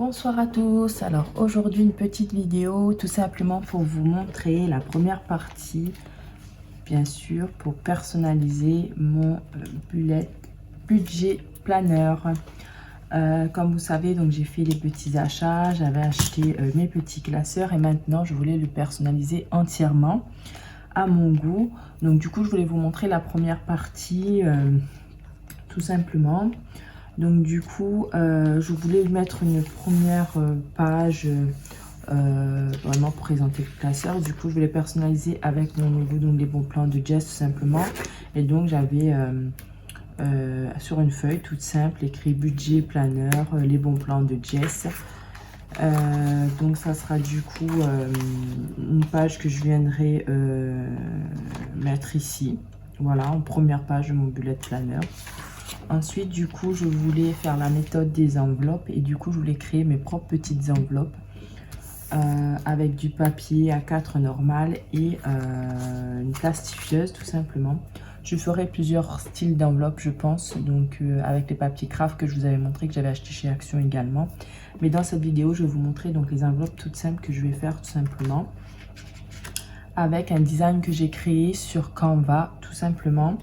Bonsoir à tous. Alors aujourd'hui une petite vidéo tout simplement pour vous montrer la première partie, bien sûr, pour personnaliser mon budget planner. Comme vous savez, donc j'ai fait les petits achats, j'avais acheté mes petits classeurs et maintenant je voulais le personnaliser entièrement à mon goût. Donc du coup je voulais vous montrer la première partie tout simplement. Donc du coup, je voulais mettre une première page vraiment pour présenter le classeur. Du coup, je voulais personnaliser avec mon logo, donc les bons plans de Jess tout simplement. Et donc j'avais sur une feuille toute simple écrit budget planeur, les bons plans de Jess. Donc ça sera du coup une page que je viendrai mettre ici. Voilà, en première page de mon bullet planner. Ensuite, du coup, je voulais faire la méthode des enveloppes et du coup, je voulais créer mes propres petites enveloppes avec du papier A4 normal et une plastifieuse tout simplement. Je ferai plusieurs styles d'enveloppes, je pense, donc avec les papiers craft que je vous avais montré, que j'avais acheté chez Action également. Mais dans cette vidéo, je vais vous montrer donc les enveloppes toutes simples que je vais faire tout simplement avec un design que j'ai créé sur Canva tout simplement.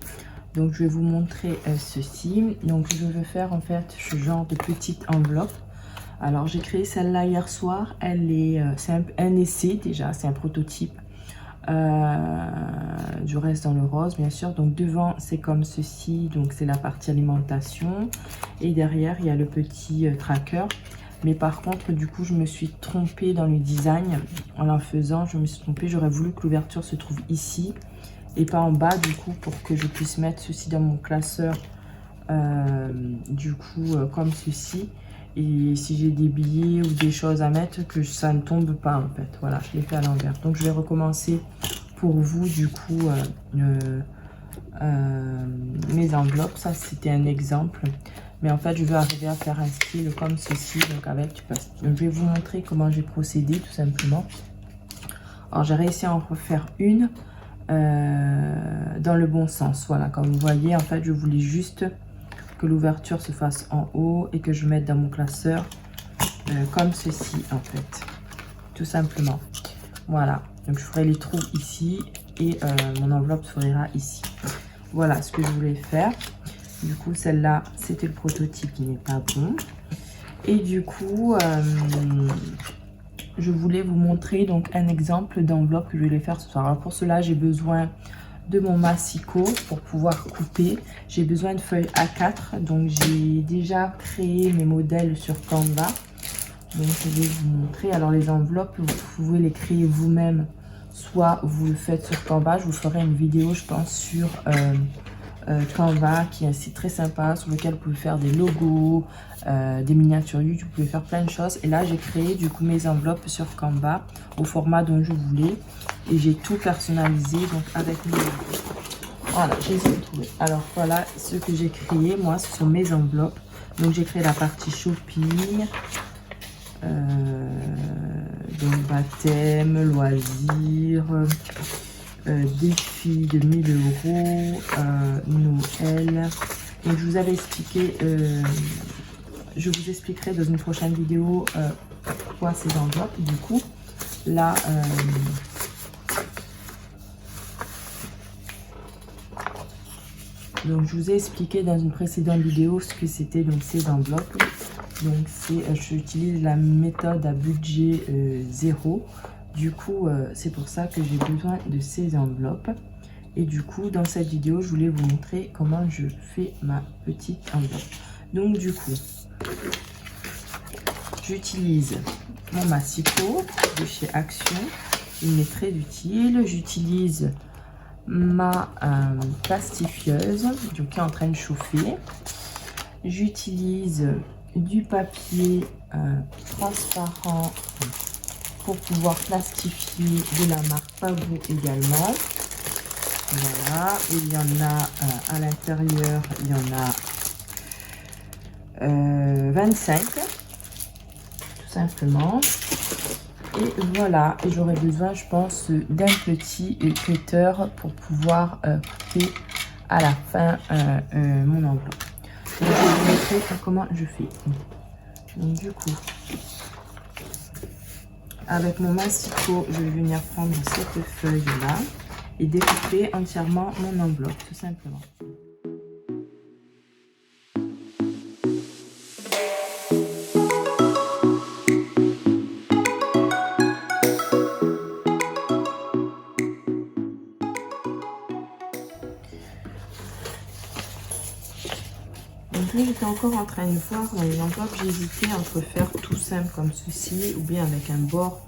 Donc je vais vous montrer ceci. Donc je vais faire en fait ce genre de petite enveloppe. Alors j'ai créé celle-là hier soir. Elle est, c'est un essai déjà, c'est un prototype. Je reste dans le rose bien sûr. Donc devant c'est comme ceci. Donc c'est la partie alimentation. Et derrière il y a le petit tracker. Mais par contre du coup je me suis trompée dans le design. En la faisant je me suis trompée. J'aurais voulu que l'ouverture se trouve ici et pas en bas du coup pour que je puisse mettre ceci dans mon classeur du coup comme ceci, et si j'ai des billets ou des choses à mettre que ça ne tombe pas en fait. Voilà, je l'ai fait à l'envers. Donc je vais recommencer pour vous du coup mes enveloppes. Ça c'était un exemple, mais en fait je veux arriver à faire un style comme ceci, donc avec du papier. Je vais vous montrer comment j'ai procédé tout simplement. Alors j'ai réussi à en refaire une dans le bon sens. Voilà, comme vous voyez en fait je voulais juste que l'ouverture se fasse en haut et que je mette dans mon classeur comme ceci en fait, tout simplement. Voilà, donc je ferai les trous ici et mon enveloppe s'ouvrira ici. Voilà ce que je voulais faire. Du coup celle-là c'était le prototype qui n'est pas bon, et du coup je voulais vous montrer donc un exemple d'enveloppe que je vais faire ce soir. Alors pour cela j'ai besoin de mon massicot pour pouvoir couper. J'ai besoin de feuilles A4. Donc j'ai déjà créé mes modèles sur Canva. Donc je vais vous montrer. Alors les enveloppes, vous pouvez les créer vous-même, soit vous le faites sur Canva. Je vous ferai une vidéo je pense sur Canva, qui est un site très sympa sur lequel vous pouvez faire des logos, des miniatures YouTube, vous pouvez faire plein de choses. Et là j'ai créé du coup mes enveloppes sur Canva au format dont je voulais, et j'ai tout personnalisé donc avec mes enveloppes. Voilà, je les ai retrouvées. Alors voilà ce que j'ai créé moi, ce sont mes enveloppes. Donc j'ai créé la partie shopping, donc baptême, loisirs, défi de 1000 €, Noël. Donc je vous avais expliqué, je vous expliquerai dans une prochaine vidéo pourquoi ces enveloppes. Du coup là donc je vous ai expliqué dans une précédente vidéo ce que c'était donc ces enveloppes. Donc c'est j'utilise la méthode à budget zéro. Du coup c'est pour ça que j'ai besoin de ces enveloppes. Et du coup dans cette vidéo je voulais vous montrer comment je fais ma petite enveloppe. Donc du coup j'utilise mon massicot de chez Action, il m'est très utile. J'utilise ma plastifieuse donc qui est en train de chauffer. J'utilise du papier transparent pour pouvoir plastifier de la marque Pavot également. Voilà, et il y en a à l'intérieur, il y en a 25 tout simplement. Et voilà, et j'aurais besoin je pense d'un petit cutter pour pouvoir couper à la fin mon enveloppe. Donc, je vais vous montrer comment je fais. Donc du coup, avec mon massicot, je vais venir prendre cette feuille là et découper entièrement mon enveloppe, tout simplement. Donc là, j'étais encore en train de voir dans les enveloppes, j'hésitais entre faire tout simple comme ceci ou bien avec un bord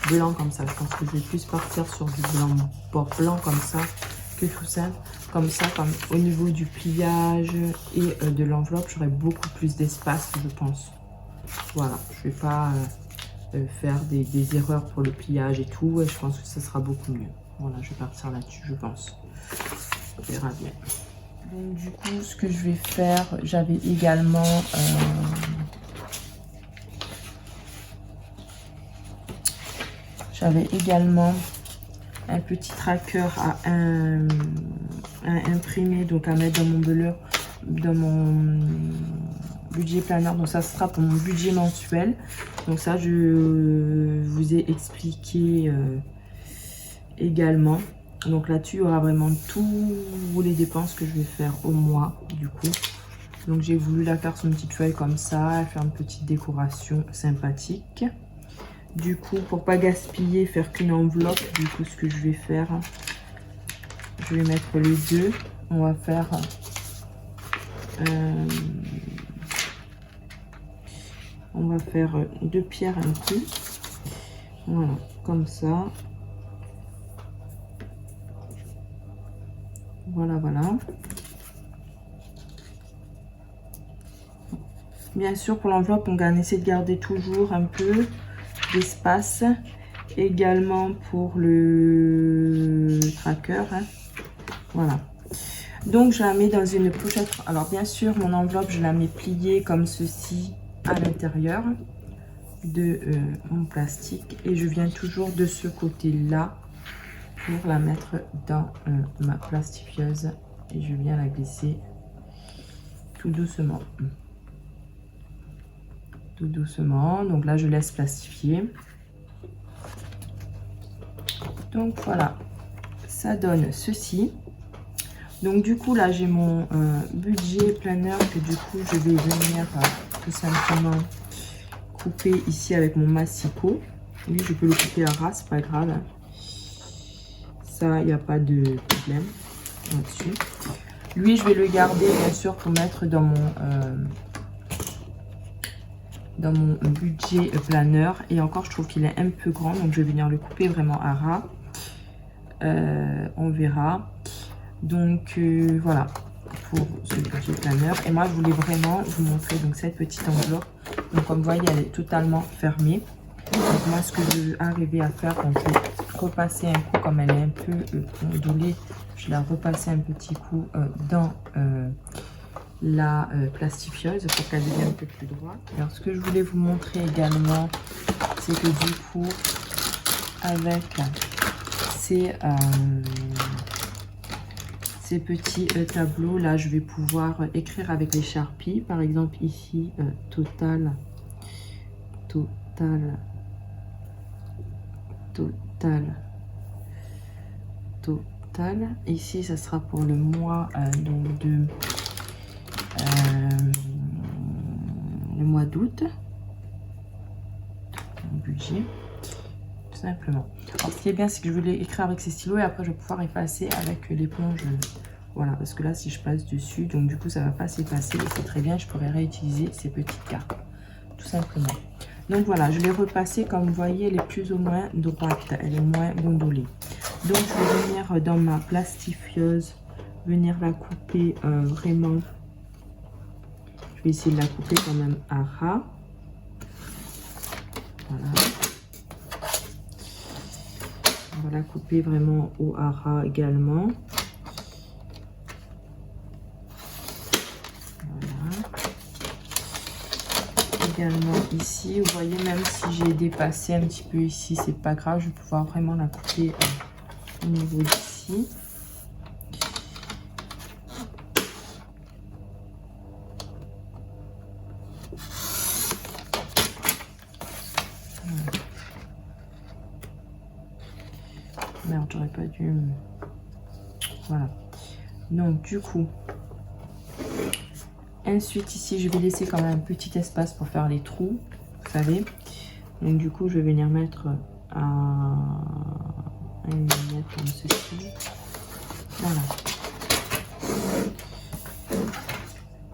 blanc comme ça. Je pense que je vais plus partir sur du blanc, bord blanc comme ça que tout simple. Comme ça, comme au niveau du pliage et de l'enveloppe, j'aurai beaucoup plus d'espace, je pense. Voilà, je vais pas faire des erreurs pour le pliage et tout. Et je pense que ça sera beaucoup mieux. Voilà, je vais partir là-dessus, je pense. On verra bien. Donc du coup, ce que je vais faire, j'avais également un petit tracker à imprimer, donc à mettre dans mon budget planner. Donc ça sera pour mon budget mensuel. Donc ça, je vous ai expliqué également. Donc là-dessus, il y aura vraiment tous les dépenses que je vais faire au mois, du coup. Donc j'ai voulu la faire sur une petite feuille comme ça, faire une petite décoration sympathique. Du coup, pour pas gaspiller, faire qu'une enveloppe, du coup, ce que je vais faire, je vais mettre les deux. On va faire deux pierres un coup. Voilà, comme ça. Voilà, voilà. Bien sûr, pour l'enveloppe, on essaie de garder toujours un peu d'espace. Également pour le tracker. Hein. Voilà. Donc, je la mets dans une pochette. Alors, bien sûr, mon enveloppe, je la mets pliée comme ceci à l'intérieur de mon plastique. Et je viens toujours de ce côté-là pour la mettre dans ma plastifieuse et je viens la glisser tout doucement. Tout doucement. Donc là, je laisse plastifier. Donc voilà, ça donne ceci. Donc du coup, là, j'ai mon budget planner que du coup, je vais venir tout simplement couper ici avec mon massicot. Oui, je peux le couper à ras, c'est pas grave. Hein. Ça, il n'y a pas de problème là-dessus. Lui, je vais le garder, bien sûr, pour mettre dans mon budget planner. Et encore, je trouve qu'il est un peu grand, donc je vais venir le couper vraiment à ras. On verra. Donc, voilà, pour ce budget planner. Et moi, je voulais vraiment vous montrer donc cette petite enveloppe. Donc, comme vous voyez, elle est totalement fermée. Donc, moi, ce que je vais arriver à faire, donc, je vais repasser un coup, comme elle est un peu ondulée, je vais la repasser un petit coup dans la plastifieuse pour qu'elle devienne un peu plus droite. Alors, ce que je voulais vous montrer également, c'est que du coup, avec ces petits tableaux, là, je vais pouvoir écrire avec les Sharpies. Par exemple, ici, total. Ici, ça sera pour le mois donc de le mois d'août. Budget, tout simplement. Alors, ce qui est bien, c'est que je voulais écrire avec ces stylos et après, je vais pouvoir effacer avec l'éponge. Voilà, parce que là, si je passe dessus, donc du coup, ça va pas s'effacer. Et c'est très bien, je pourrais réutiliser ces petites cartes, tout simplement. Donc voilà, je l'ai repassée, comme vous voyez, elle est plus ou moins droite, elle est moins gondolée. Donc je vais venir dans ma plastifieuse, venir la couper vraiment. Je vais essayer de la couper quand même à ras. Voilà. On va la couper vraiment au à ras également. Également ici, vous voyez, même si j'ai dépassé un petit peu ici, c'est pas grave, je vais pouvoir vraiment la couper au niveau d'ici. Merde, j'aurais pas dû... Voilà. Donc, du coup... Ensuite, ici, je vais laisser quand même un petit espace pour faire les trous. Vous savez. Donc, du coup, je vais venir mettre un millimètre comme ceci. Voilà.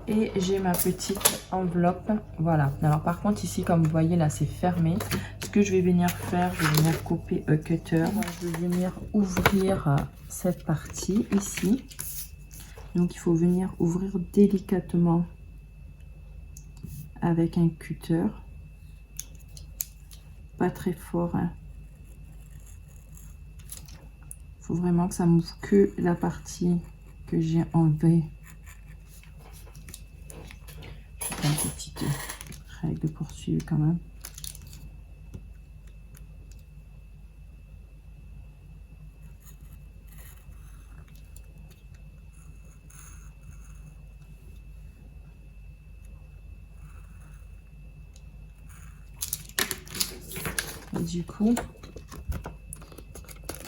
Et j'ai ma petite enveloppe. Voilà. Alors, par contre, ici, comme vous voyez, là, c'est fermé. Ce que je vais venir faire, je vais venir couper un cutter. Je vais venir ouvrir cette partie ici. Donc, il faut venir ouvrir délicatement avec un cutter. Pas très fort. Hein. Il faut vraiment que ça m'ouvre que la partie que j'ai enlevée. Je fais une petite règle de poursuivre quand même. Et du coup,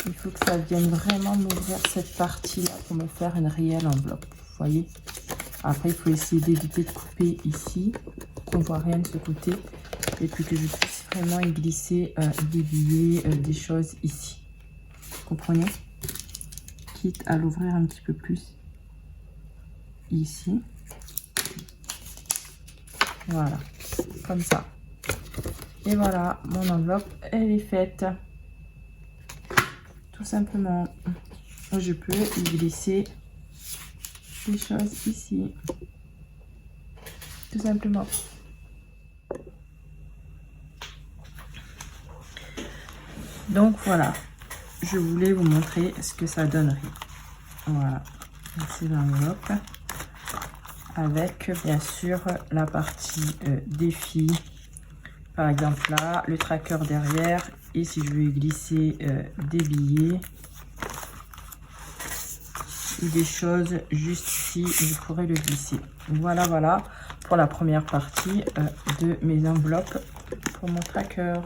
il faut que ça vienne vraiment m'ouvrir cette partie-là pour me faire une réelle enveloppe. Vous voyez? Après, il faut essayer d'éviter de couper ici, qu'on ne voit rien de ce côté. Et puis que je puisse vraiment y glisser des billets, des choses ici. Vous comprenez? Quitte à l'ouvrir un petit peu plus ici. Voilà, comme ça. Et voilà, mon enveloppe, elle est faite. Tout simplement, je peux y glisser des choses ici. Tout simplement. Donc voilà, je voulais vous montrer ce que ça donnerait. Voilà, c'est l'enveloppe. Avec bien sûr la partie défi. Par exemple là, le tracker derrière. Et si je veux glisser des billets ou des choses juste ici, je pourrais le glisser. Voilà, voilà pour la première partie de mes enveloppes pour mon tracker.